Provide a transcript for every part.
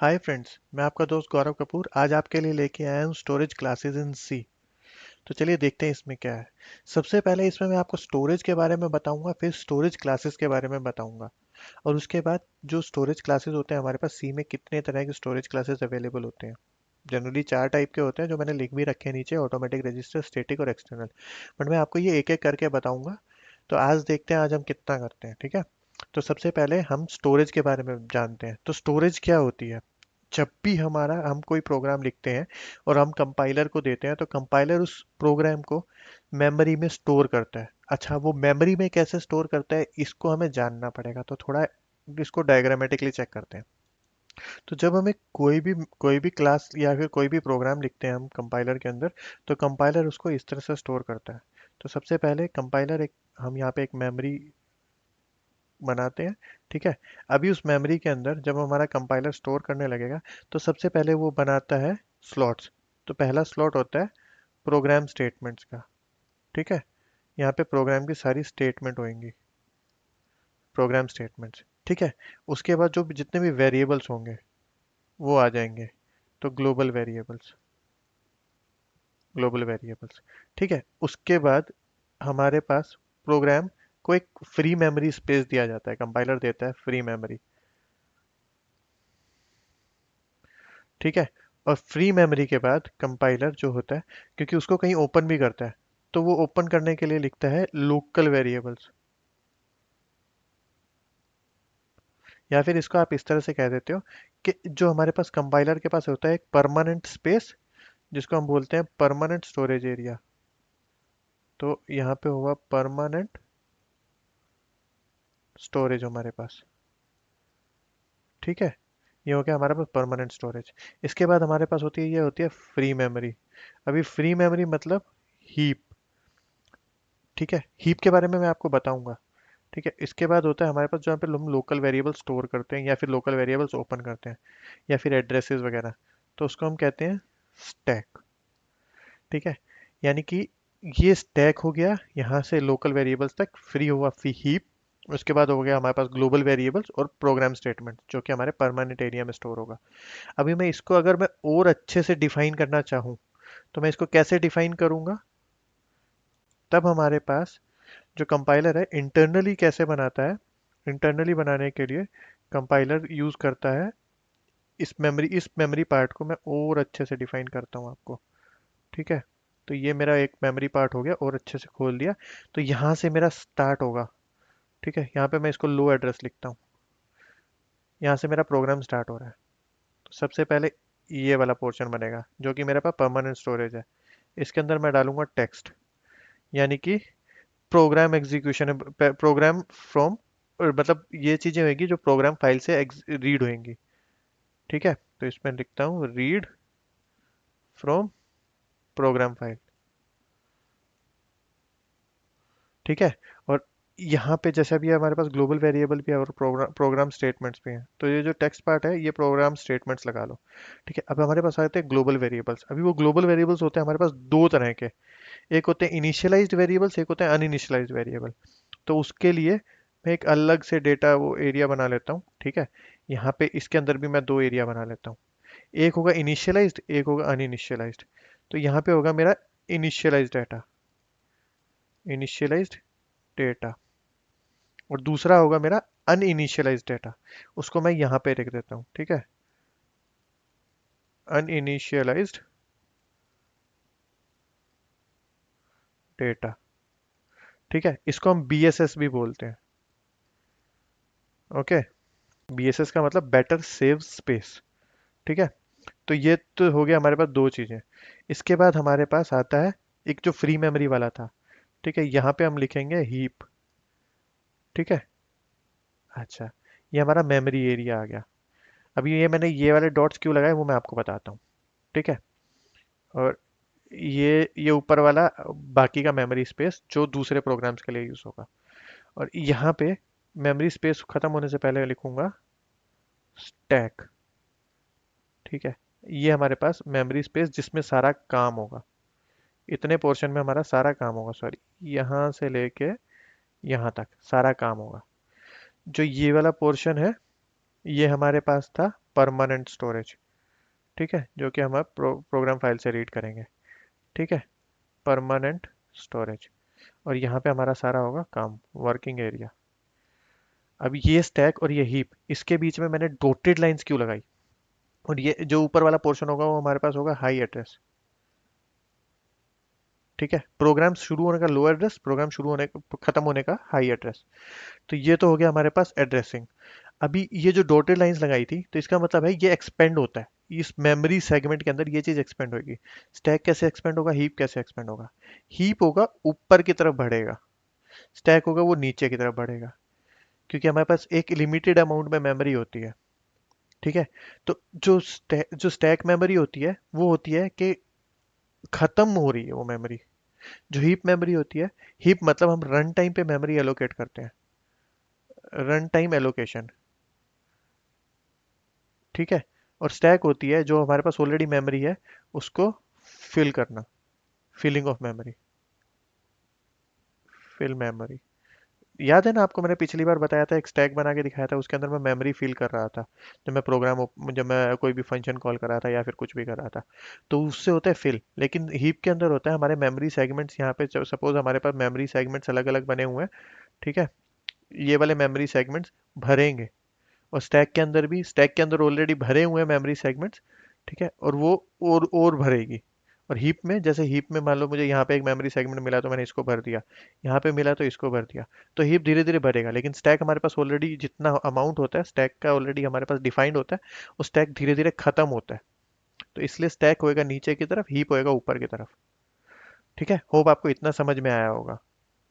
Hi friends, मैं आपका दोस्त गौरव कपूर आज आपके लिए लेके आया हूँ स्टोरेज क्लासेस इन सी। तो चलिए देखते हैं इसमें क्या है। सबसे पहले इसमें मैं आपको स्टोरेज के बारे में बताऊंगा, फिर स्टोरेज क्लासेस के बारे में बताऊंगा, और उसके बाद जो स्टोरेज क्लासेस होते हैं हमारे पास सी में कितने तरह के स्टोरेज क्लासेस अवेलेबल होते हैं। जनरली 4 टाइप के होते हैं जो मैंने लिख भी रखे हैं नीचे: ऑटोमेटिक, रजिस्टर, स्टैटिक और एक्सटर्नल। बट मैं आपको ये एक एक करके बताऊंगा। तो आज देखते हैं आज हम कितना करते हैं, ठीक है। तो सबसे पहले हम स्टोरेज के बारे में जानते हैं। तो स्टोरेज क्या होती है? जब भी हम कोई प्रोग्राम लिखते हैं और हम कंपाइलर को देते हैं तो कंपाइलर उस प्रोग्राम को मेमोरी में स्टोर करता है। अच्छा, वो मेमोरी में कैसे स्टोर करता है इसको हमें जानना पड़ेगा। तो थोड़ा इसको डायग्रामेटिकली चेक करते हैं। तो जब हमें कोई भी क्लास या फिर कोई भी प्रोग्राम लिखते हैं हम कंपाइलर के अंदर, तो कंपाइलर उसको इस तरह से स्टोर करता है। तो सबसे पहले कंपाइलर एक हम यहाँ पे एक मेमोरी बनाते हैं, ठीक है। अभी उस मेमोरी के अंदर जब हमारा कंपाइलर स्टोर करने लगेगा तो सबसे पहले वो बनाता है स्लॉट्स। तो पहला स्लॉट होता है प्रोग्राम स्टेटमेंट्स का, ठीक है। यहाँ पे प्रोग्राम की सारी स्टेटमेंट होंगी, प्रोग्राम स्टेटमेंट्स, ठीक है। उसके बाद जो जितने भी वेरिएबल्स होंगे वो आ जाएंगे। तो ग्लोबल वेरिएबल्स, ठीक है। उसके बाद हमारे पास प्रोग्राम को एक फ्री मेमोरी स्पेस दिया जाता है, कंपाइलर देता है फ्री मेमोरी, ठीक है। और फ्री मेमोरी के बाद कंपाइलर जो होता है, क्योंकि उसको कहीं ओपन भी करता है, तो वो ओपन करने के लिए लिखता है लोकल वेरिएबल्स। या फिर इसको आप इस तरह से कह देते हो कि जो हमारे पास कंपाइलर के पास होता है एक परमानेंट स्पेस, जिसको हम बोलते हैं परमानेंट स्टोरेज एरिया। तो यहाँ पे होगा परमानेंट स्टोरेज हमारे पास, ठीक है। ये हो गया हमारे पास परमानेंट स्टोरेज। इसके बाद हमारे पास होती है, ये होती है फ्री मेमोरी। अभी फ्री मेमोरी मतलब हीप, ठीक है। हीप के बारे में मैं आपको बताऊंगा, ठीक है। इसके बाद होता है हमारे पास जहाँ पे हम लोकल वेरिएबल स्टोर करते हैं या फिर लोकल वेरिएबल्स ओपन करते हैं या फिर एड्रेसेस वगैरह, तो उसको हम कहते हैं स्टैक, ठीक है। यानी कि ये स्टैक हो गया यहाँ से लोकल वेरिएबल्स तक, फ्री हुआ फी हीप। उसके बाद हो गया हमारे पास ग्लोबल वेरिएबल्स और प्रोग्राम स्टेटमेंट जो कि हमारे परमानेंट एरिया में स्टोर होगा। अभी मैं इसको अगर मैं और अच्छे से डिफाइन करना चाहूँ तो मैं इसको कैसे डिफाइन करूंगा? तब हमारे पास जो कंपाइलर है इंटरनली कैसे बनाता है, इंटरनली बनाने के लिए कंपाइलर यूज करता है इस मेमोरी पार्ट को मैं और अच्छे से डिफाइन करता हूँ आपको, ठीक है। तो ये मेरा एक मेमोरी पार्ट हो गया और अच्छे से खोल दिया। तो यहाँ से मेरा स्टार्ट होगा, ठीक है। यहाँ पे मैं इसको लो एड्रेस लिखता हूँ, यहाँ से मेरा प्रोग्राम स्टार्ट हो रहा है। तो सबसे पहले ये वाला पोर्शन बनेगा जो कि मेरे पास परमानेंट स्टोरेज है। इसके अंदर मैं डालूंगा टेक्स्ट, यानी कि प्रोग्राम एग्जीक्यूशन है, प्रोग्राम फ्रॉम, मतलब ये चीजें होंगी जो प्रोग्राम फाइल से रीड होंगी, ठीक है। तो इसमें लिखता हूँ रीड फ्रॉम प्रोग्राम फाइल, ठीक है। और यहाँ पे जैसे अभी हमारे पास ग्लोबल वेरिएबल भी है और प्रोग्राम स्टेटमेंट्स भी हैं, तो ये जो टेक्स्ट पार्ट है ये प्रोग्राम स्टेटमेंट्स लगा लो, ठीक है। अब हमारे पास आते हैं ग्लोबल वेरिएबल्स। अभी वो ग्लोबल वेरिएबल्स होते हैं हमारे पास दो तरह के, एक होते हैं इनिशियलाइज्ड वेरिएबल्स, एक होते हैं अनइनिशियलाइज्ड वेरिएबल। तो उसके लिए मैं एक अलग से डेटा वो एरिया बना लेता हूँ, ठीक है। यहाँ पे इसके अंदर भी मैं दो एरिया बना लेता हूँ, एक होगा इनिशियलाइज्ड, एक होगा अनइनिशियलाइज्ड। तो यहाँ पे होगा मेरा इनिशियलाइज्ड डाटा, इनिशियलाइज्ड डेटा, और दूसरा होगा मेरा अनइनिशियलाइज्ड डाटा। उसको मैं यहाँ पे लिख देता हूँ, ठीक है। अनइनिशियलाइज्ड डेटा, ठीक है। इसको हम बीएसएस भी बोलते हैं, ओके। बीएसएस का मतलब बेटर सेव स्पेस, ठीक है। तो ये तो हो गया हमारे पास दो चीजें। इसके बाद हमारे पास आता है एक जो फ्री मेमोरी वाला था, ठीक है। यहाँ पे हम लिखेंगे हीप, ठीक है। अच्छा, ये हमारा मेमोरी एरिया आ गया। अभी ये मैंने ये वाले डॉट्स क्यों लगाए वो मैं आपको बताता हूँ, ठीक है। और ये ऊपर वाला बाकी का मेमोरी स्पेस जो दूसरे प्रोग्राम्स के लिए यूज होगा। और यहाँ पे मेमोरी स्पेस खत्म होने से पहले लिखूंगा स्टैक, ठीक है। ये हमारे पास मेमोरी स्पेस जिसमें सारा काम होगा, इतने पोर्शन में हमारा सारा काम होगा, सॉरी, यहाँ से लेके यहाँ तक सारा काम होगा। जो ये वाला पोर्शन है ये हमारे पास था परमानेंट स्टोरेज। ठीक है, जो कि हम अब प्रोग्राम फाइल से रीड करेंगे। ठीक है, परमानेंट स्टोरेज। और यहाँ पे हमारा सारा होगा काम, वर्किंग एरिया। अब ये स्टैक और ये हीप, इसके बीच में मैंने डॉटेड लाइंस क्यों लगाई? और ये जो ऊपर वाला पोर्शन होगा वो हमारे पास होगा हाई एड्रेस। ठीक है, प्रोग्राम शुरू होने का लो एड्रेस, प्रोग्राम शुरू होने खत्म होने का हाई एड्रेस। तो ये तो हो गया हमारे पास एड्रेसिंग। अभी ये जो डॉटेड लाइंस लगाई थी, तो इसका मतलब है ये एक्सपेंड होता है, इस मेमोरी सेगमेंट के अंदर ये चीज एक्सपेंड होगी। स्टैक कैसे एक्सपेंड होगा, हीप कैसे एक्सपेंड होगा? हीप होगा ऊपर की तरफ बढ़ेगा, स्टैक होगा वो नीचे की तरफ बढ़ेगा, क्योंकि हमारे पास एक लिमिटेड अमाउंट में मेमोरी होती है। ठीक है, तो जो स्टैक मेमोरी होती है वो होती है कि खत्म हो रही है वो मेमोरी। जो हीप मेमोरी होती है, हीप मतलब हम रन टाइम पे मेमोरी एलोकेट करते हैं, रन टाइम एलोकेशन। ठीक है, और स्टैक होती है जो हमारे पास ऑलरेडी मेमोरी है, उसको फिल करना, filling of memory, fill memory. याद है ना आपको, मैंने पिछली बार बताया था, एक स्टैक बना के दिखाया था, उसके अंदर मैं मेमोरी फिल कर रहा था जब मैं कोई भी फंक्शन कॉल कर रहा था या फिर कुछ भी कर रहा था। तो उससे होता है फिल, लेकिन हीप के अंदर होता है हमारे मेमोरी सेगमेंट्स। यहाँ पे सपोज हमारे पास मेमोरी सेगमेंट्स अलग अलग बने हुए हैं। ठीक है, ये वाले मेमोरी सेगमेंट्स भरेंगे, और स्टैक के अंदर ऑलरेडी भरे हुए हैं मेमोरी सेगमेंट्स। ठीक है, और वो और भरेगी। और हीप में, जैसे हीप में मान लो मुझे यहाँ पे एक मेमोरी सेगमेंट मिला तो मैंने इसको भर दिया, यहाँ पे मिला तो इसको भर दिया। तो हीप धीरे धीरे भरेगा, लेकिन स्टैक हमारे पास ऑलरेडी जितना अमाउंट होता है स्टैक का ऑलरेडी हमारे पास डिफाइंड होता है, वो स्टैक धीरे धीरे खत्म होता है। तो इसलिए स्टैक होएगा नीचे की तरफ, हीप होएगा ऊपर की तरफ। ठीक है, होप आपको इतना समझ में आया होगा।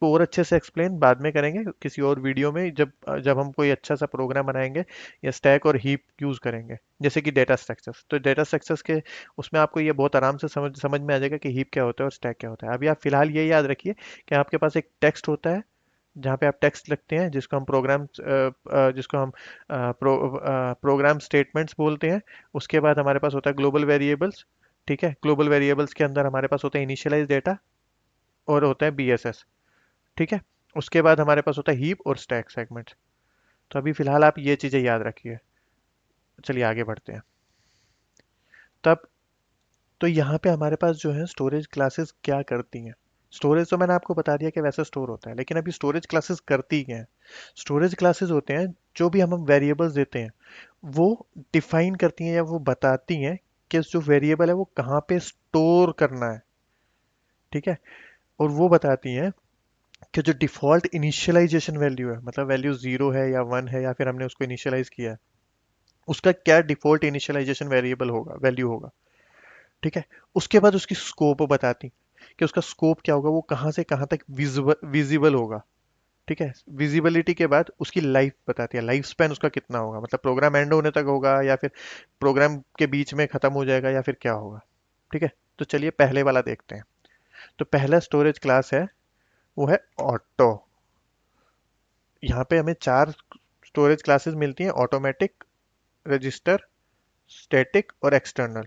को और अच्छे से एक्सप्लेन बाद में करेंगे किसी और वीडियो में, जब जब हम कोई अच्छा सा प्रोग्राम बनाएंगे या स्टैक और हीप यूज करेंगे, जैसे कि डेटा स्ट्रक्चर्स। तो डेटा स्ट्रक्चर्स के उसमें आपको ये बहुत आराम से समझ में आ जाएगा कि हीप क्या होता है और स्टैक क्या होता है। अभी आप फिलहाल ये याद रखिए कि आपके पास एक टेक्स्ट होता है, जहाँ पे आप टेक्स्ट लिखते हैं, जिसको हम प्रोग्राम स्टेटमेंट्स बोलते हैं। उसके बाद हमारे पास होता है ग्लोबल वेरिएबल्स। ठीक है, ग्लोबल वेरिएबल्स के अंदर हमारे पास होता है इनिशियलाइज डेटा और होता है बीएसएस। ठीक है, उसके बाद हमारे पास होता है हीप और स्टैक सेगमेंट। तो अभी फिलहाल आप ये चीजें याद रखिए। चलिए आगे बढ़ते हैं। तब तो यहाँ पे हमारे पास जो है स्टोरेज क्लासेस क्या करती हैं। स्टोरेज तो मैंने आपको बता दिया कि वैसे स्टोर होता है, लेकिन अभी स्टोरेज क्लासेस करती क्या है? स्टोरेज क्लासेस होते हैं जो भी हम वेरिएबल्स देते हैं, वो डिफाइन करती हैं या वो बताती हैं कि जो वेरिएबल है वो कहाँ पे स्टोर करना है। ठीक है, और वो बताती हैं कि जो डिफॉल्ट इनिशियलाइजेशन वैल्यू है, मतलब वैल्यू जीरो है या वन है या फिर हमने उसको इनिशियलाइज किया है, उसका क्या डिफॉल्ट इनिशियलाइजेशन वेरिएबल होगा, वैल्यू होगा। ठीक है, उसके बाद उसकी स्कोप बताती कि उसका स्कोप क्या होगा, वो कहाँ से कहाँ तक विजिबल होगा। ठीक है, विजिबिलिटी के बाद उसकी लाइफ बताती है, लाइफ स्पैन उसका कितना होगा, मतलब प्रोग्राम एंड होने तक होगा या फिर प्रोग्राम के बीच में खत्म हो जाएगा या फिर क्या होगा। ठीक है, तो चलिए पहले वाला देखते हैं। तो पहला स्टोरेज क्लास है, वो है ऑटो। यहाँ पे हमें चार स्टोरेज क्लासेस मिलती हैं: ऑटोमेटिक, रजिस्टर, स्टैटिक और एक्सटर्नल।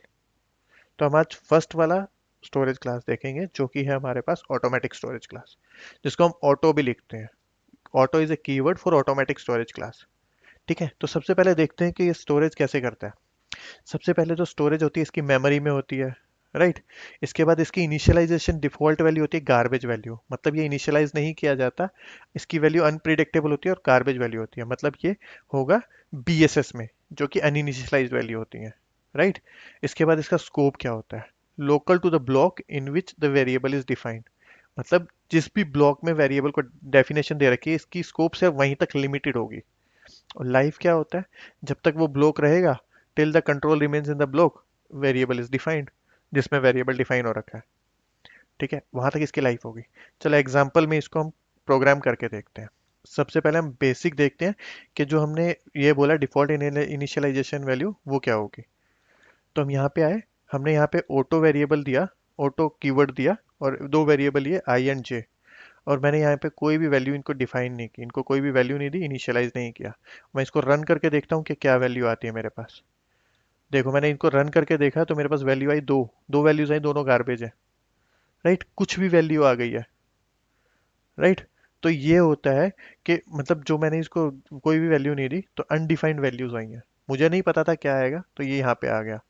तो हम आज फर्स्ट वाला स्टोरेज क्लास देखेंगे, जो कि है हमारे पास ऑटोमेटिक स्टोरेज क्लास, जिसको हम ऑटो भी लिखते हैं। Auto is a keyword for automatic storage class. ठीक है, तो सबसे पहले देखते हैं कि ये स्टोरेज कैसे करता है। सबसे पहले जो स्टोरेज होती है इसकी मेमोरी में होती है, राइट। इसके बाद इसकी इनिशियलाइजेशन डिफॉल्ट वैल्यू होती है गार्बेज वैल्यू, मतलब ये इनिशियलाइज नहीं किया जाता। इसकी वैल्यू अनप्रिडिक्टेबल होती है और गार्बेज वैल्यू होती है, मतलब ये होगा बीएसएस में, जो कि अनइनिशियलाइज वैल्यू होती है, राइट। इसके बाद इसका स्कोप क्या होता है? Local to the block in which the variable is defined, मतलब जिस भी ब्लॉक में वेरिएबल को डेफिनेशन दे रखी है, इसकी स्कोप से वहीं तक लिमिटेड होगी। और लाइफ क्या होता है? जब तक वो ब्लॉक रहेगा, till the control remains in the block, variable is defined, जिसमें वेरिएबल डिफाइन हो रखा है। ठीक है, वहां तक इसकी लाइफ होगी। चलो एग्जांपल में इसको हम प्रोग्राम करके देखते हैं। सबसे पहले हम बेसिक देखते हैं कि जो हमने ये बोला डिफॉल्ट इनिशियलाइजेशन वैल्यू वो क्या होगी। तो हम यहाँ पे आए, हमने यहाँ पे ऑटो वेरिएबल दिया, ऑटो कीवर्ड दिया, और दो वेरिएबल ये आई एंड जे। और मैंने यहाँ पे कोई भी वैल्यू इनको डिफाइन नहीं की, इनको कोई भी वैल्यू नहीं दी, इनिशियलाइज नहीं किया। मैं इसको रन करके देखता हूँ कि क्या वैल्यू आती है मेरे पास। देखो मैंने इनको रन करके देखा तो मेरे पास वैल्यू आई दो, दो वैल्यूज आई, दोनों गार्बेज है, राइट। कुछ भी वैल्यू आ गई है, राइट। तो ये होता है कि मतलब जो मैंने इसको कोई भी वैल्यू नहीं दी तो अनडिफाइंड वैल्यूज आई हैं। मुझे नहीं पता था क्या आएगा, तो ये यहाँ पे आ गया।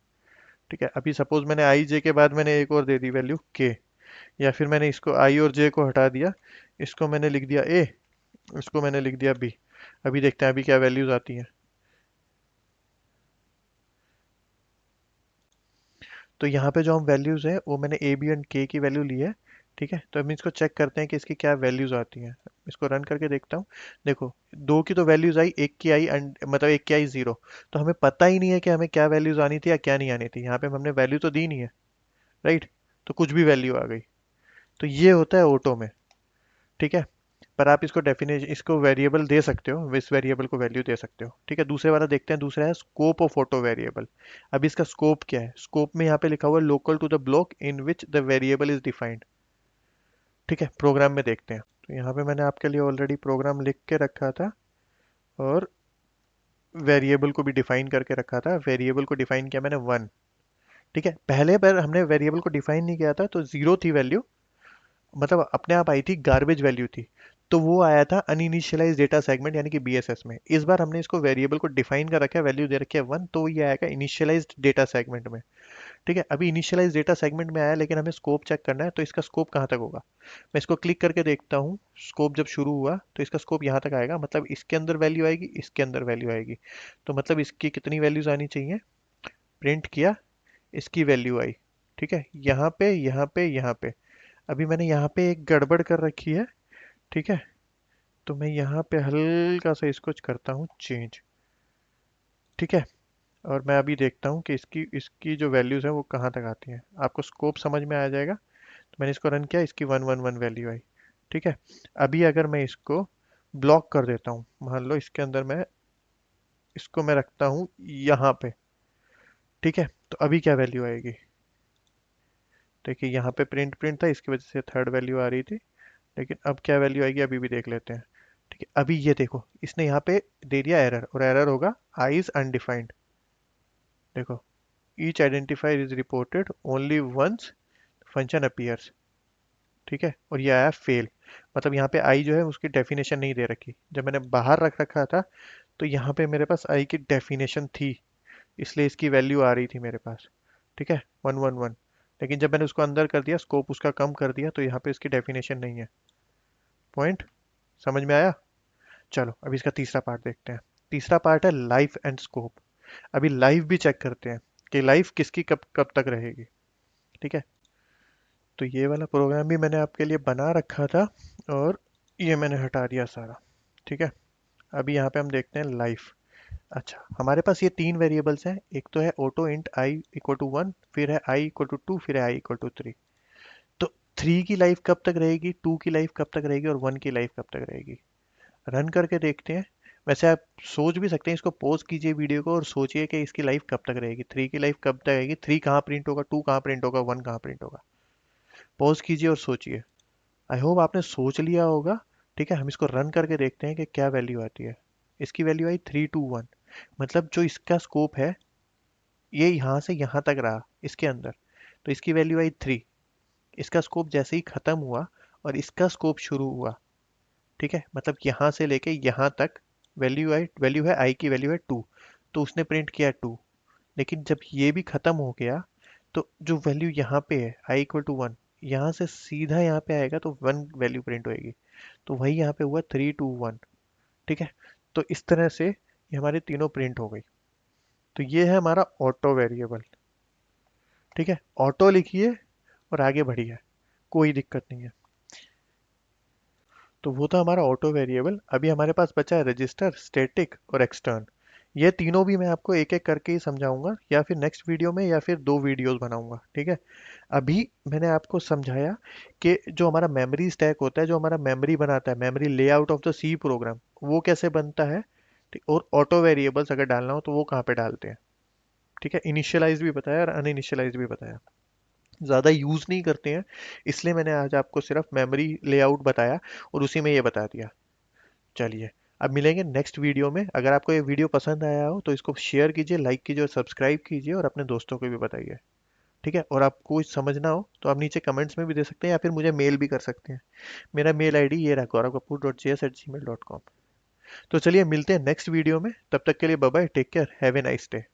ठीक है, अभी सपोज मैंने आई जे के बाद मैंने एक और दे दी वैल्यू के, या फिर मैंने इसको आई और जे को हटा दिया, इसको मैंने लिख दिया ए, इसको मैंने लिख दिया बी। अभी देखते हैं अभी क्या वैल्यूज आती हैं। तो यहाँ पे जो हम वैल्यूज है वो मैंने ए बी एंड के की वैल्यू ली है। ठीक है, तो हम इसको चेक करते हैं कि इसकी क्या वैल्यूज आती हैं। इसको रन करके देखता हूँ। देखो, दो की तो वैल्यूज आई, एक की आई एंड मतलब एक की आई जीरो। तो हमें पता ही नहीं है कि हमें क्या वैल्यूज आनी थी या क्या नहीं आनी थी। यहाँ पे हमने वैल्यू तो दी नहीं है, राइट। तो कुछ भी वैल्यू आ गई। तो ये होता है ऑटो में। ठीक है, पर आप इसको डेफिनेशन, इसको वेरिएबल दे सकते हो, इस वेरिएबल को वैल्यू दे सकते हो। ठीक है, दूसरे वाला देखते हैं। दूसरा है स्कोप ऑफ ऑटो वेरिएबल। अब इसका स्कोप क्या है? स्कोप में यहाँ पे लिखा हुआ है local to the block in which the variable is defined. ठीक है, प्रोग्राम में देखते हैं। तो यहाँ पे मैंने आपके लिए ऑलरेडी प्रोग्राम लिख के रखा था, और वेरिएबल को भी डिफाइन करके रखा था। वेरिएबल को डिफाइन किया मैंने वन। ठीक है, पहले बार हमने वेरिएबल को डिफाइन नहीं किया था तो जीरो थी वैल्यू, मतलब अपने आप आई थी, गार्बेज वैल्यू थी। तो वो आया था अनइनिशियलाइज डेटा सेगमेंट यानी कि बीएसएस में। इस बार हमने इसको वेरिएबल को डिफाइन कर रखा है, वैल्यू दे रखी है वन, तो ये आएगा इनिशियलाइज्ड डेटा सेगमेंट में। ठीक है, अभी इनिशियलाइज डेटा सेगमेंट में आया, लेकिन हमें स्कोप चेक करना है। तो इसका स्कोप कहाँ तक होगा? मैं इसको क्लिक करके देखता हूँ। स्कोप जब शुरू हुआ तो इसका स्कोप यहाँ तक आएगा, मतलब इसके अंदर वैल्यू आएगी, इसके अंदर वैल्यू आएगी। तो मतलब इसकी कितनी वैल्यूज आनी चाहिए? प्रिंट किया, इसकी वैल्यू आई। ठीक है, यहाँ पे यहाँ पे यहाँ पे। अभी मैंने यहाँ पे एक गड़बड़ कर रखी है। ठीक है, तो मैं यहाँ पे हल्का सा इसको करता हूँ चेंज। ठीक है, और मैं अभी देखता हूँ कि इसकी इसकी जो वैल्यूज़ हैं वो कहाँ तक आती हैं। आपको स्कोप समझ में आ जाएगा। तो मैंने इसको रन किया, इसकी वन वन वन वैल्यू आई। ठीक है, अभी अगर मैं इसको ब्लॉक कर देता हूँ, मान लो इसके अंदर मैं इसको मैं रखता हूँ यहाँ पे। ठीक है, तो अभी क्या वैल्यू आएगी? देखिए, यहाँ पे प्रिंट प्रिंट था, इसकी वजह से थर्ड वैल्यू आ रही थी। लेकिन अब क्या वैल्यू आएगी अभी भी देख लेते हैं। ठीक है, अभी ये देखो, इसने यहाँ पे दे दिया एरर, और एरर होगा आई इज अनडिफाइंड। देखो, each identifier is reported only once function appears. ठीक है, और ये आया फेल। मतलब यहाँ पे आई जो है उसकी डेफिनेशन नहीं दे रखी। जब मैंने बाहर रख रखा था तो यहाँ पे मेरे पास आई की डेफिनेशन थी, इसलिए इसकी वैल्यू आ रही थी मेरे पास। ठीक है, वन वन वन। लेकिन जब मैंने उसको अंदर कर दिया, स्कोप उसका कम कर दिया, तो यहाँ पे इसकी डेफिनेशन नहीं है। पॉइंट समझ में आया? चलो अभी इसका तीसरा पार्ट देखते हैं। तीसरा पार्ट है लाइफ एंड स्कोप। अभी लाइफ भी चेक करते हैं कि लाइफ किसकी कब कब तक रहेगी। ठीक है, तो ये वाला प्रोग्राम भी मैंने आपके लिए बना रखा था, और ये मैंने हटा दिया सारा। ठीक है, अभी यहाँ पे हम देखते हैं लाइफ। अच्छा, हमारे पास ये तीन वेरिएबल्स हैं। एक तो है auto int I equal to one, फिर है आई इक्वल टू टू, फिर है आई इक्वल टू थ्री। तो थ्री की लाइफ कब तक रहेगी, टू की लाइफ कब तक रहेगी, और वन की लाइफ कब तक रहेगी? रन करके देखते हैं। वैसे आप सोच भी सकते हैं, इसको पॉज कीजिए वीडियो को और सोचिए कि इसकी लाइफ कब तक रहेगी, थ्री की लाइफ कब तक रहेगी, थ्री कहाँ प्रिंट होगा, टू कहाँ प्रिंट होगा, वन कहाँ प्रिंट होगा। पॉज कीजिए और सोचिए। आई होप आपने सोच लिया होगा। ठीक है, हम इसको रन करके देखते हैं कि क्या वैल्यू आती है। इसकी value I three two one. मतलब जो इसका स्कोप है, ये यहाँ से यहाँ तक रहा इसके अंदर, तो इसकी वैल्यू आई थ्री। इसका स्कोप जैसे ही खत्म हुआ और इसका स्कोप शुरू हुआ, ठीक है, मतलब यहाँ से लेके यहाँ तक वैल्यू है आई की वैल्यू है टू, तो उसने प्रिंट किया टू। लेकिन जब ये भी खत्म हो गया, तो जो वैल्यू यहाँ पे है आई इक्वल टू वन, यहाँ से सीधा यहाँ पे आएगा तो वन वैल्यू प्रिंट होएगी। तो वही यहाँ पे हुआ थ्री टू वन। ठीक है, तो इस तरह से ये हमारे तीनों प्रिंट हो गई। तो ये है हमारा ऑटो वेरिएबल। ठीक है, ऑटो लिखिए और आगे बढ़िए, कोई दिक्कत नहीं है। तो वो था हमारा ऑटो वेरिएबल। अभी हमारे पास बचा है रजिस्टर, स्टैटिक और एक्सटर्न। ये तीनों भी मैं आपको एक एक करके ही समझाऊंगा, या फिर नेक्स्ट वीडियो में, या फिर दो वीडियोस बनाऊंगा। ठीक है, अभी मैंने आपको समझाया कि जो हमारा मेमोरी स्टैक होता है, जो हमारा मेमोरी बनाता है, memory layout of the C program, वो कैसे बनता है। ठीक, और ऑटो वेरिएबल्स अगर डालना हो तो वो कहाँ पे डालते हैं। ठीक है, इनिशियलाइज भी बताया और अनइनिशियलाइज भी बताया। ज़्यादा यूज़ नहीं करते हैं, इसलिए मैंने आज आपको सिर्फ मेमोरी लेआउट बताया और उसी में ये बता दिया। चलिए, अब मिलेंगे नेक्स्ट वीडियो में। अगर आपको ये वीडियो पसंद आया हो तो इसको शेयर कीजिए, लाइक कीजिए और सब्सक्राइब कीजिए, और अपने दोस्तों को भी बताइए। ठीक है, और आपको कुछ समझना हो तो आप नीचे कमेंट्स में भी दे सकते हैं, या फिर मुझे मेल भी कर सकते हैं। मेरा मेल आईडी ये रहा, gaurav kapoor.js@gmail.com। तो चलिए मिलते हैं नेक्स्ट वीडियो में, तब तक के लिए bye bye, take care, have a nice day.